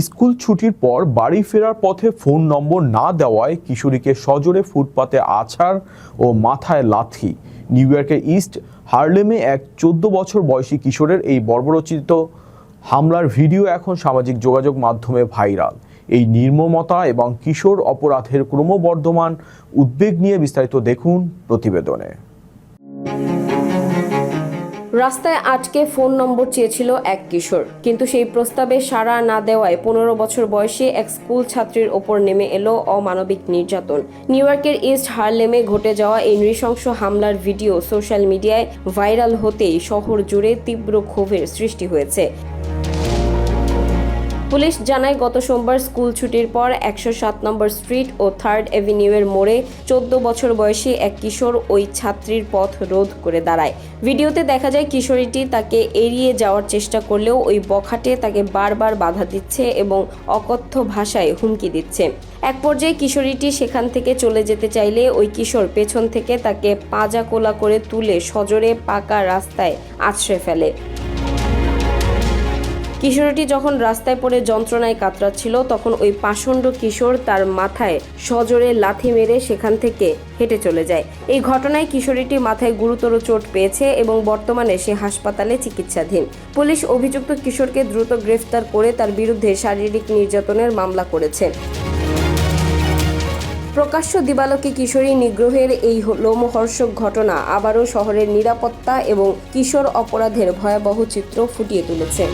School ছুটির পর বাড়ি ফেরার পথে ফোন নম্বর না দেওয়ায় কিশোরীকে সজোরে ফুটপাতে আছাড় ও মাথায় লাথি। নিউ ইয়র্কের ইস্ট হার্লেমে এক 14 বছর বয়সী কিশোরের এই বর্বরোচিত হামলার ভিডিও এখন সামাজিক যোগাযোগ মাধ্যমে ভাইরাল। এই নির্মমতা এবং কিশোর অপরাধের ক্রমবর্ধমান উদ্বেগ নিয়ে বিস্তারিত দেখুন প্রতিবেদনে। রাস্তায় আটকে ফোন নম্বর চেয়েছিল এক কিশোর, কিন্তু সেই প্রস্তাবে সাড়া না দেওয়ায় 15 বছর বয়সী এক স্কুল ছাত্রীর ওপর নেমে এলো অমানবিক নির্যাতন। নিউ ইয়র্কের ইস্ট হার্লেমে ঘটে যাওয়া এই নৃশংস হামলার ভিডিও সোশ্যাল মিডিয়ায় ভাইরাল হতেই শহর জুড়ে তীব্র ক্ষোভের সৃষ্টি হয়েছে। পুলিশ জানায়, গত সোমবার স্কুল ছুটির পর 107 নম্বর স্ট্রিট ও 3rd অ্যাভিনিউয়ের মোড়ে 14 বছর বয়সী এক কিশোর ওই ছাত্রীর পথ রোধ করে দাঁড়ায়। ভিডিওতে দেখা যায় কিশোরীটি তাকে এড়িয়ে যাওয়ার চেষ্টা করলেও ওই বখাটে তাকে বারবার বাধা দিচ্ছে এবং অকথ্য ভাষায় হুমকি দিচ্ছে। এক পর্যায়ে কিশোরীটি সেখান থেকে চলে যেতে চাইলে ওই কিশোর পেছন থেকে তাকে পাজা কোলা করে তুলে সজোরে পাকা রাস্তায় আছড়ে ফেলে। কিশোরীটি যখন রাস্তায় পড়ে যন্ত্রণায় কাতরাচ্ছিল, তখন ওই পাষণ্ড কিশোর তার মাথায় সজোরে লাথি মেরে সেখান থেকে হেঁটে চলে যায়। এই ঘটনায় কিশোরীটি মাথায় গুরুতর চোট পেয়েছে এবং বর্তমানে সে হাসপাতালে চিকিৎসাধীন। পুলিশ অভিযুক্ত কিশোরকে দ্রুত গ্রেফতার করে তার বিরুদ্ধে শারীরিক নির্যাতনের মামলা করেছে। প্রকাশ্য দিবালোকে কিশোরী নিগ্রহের এই লোমহর্ষক ঘটনা আবারও শহরের নিরাপত্তা এবং কিশোর অপরাধের ভয়াবহ চিত্র ফুটিয়ে তুলেছে।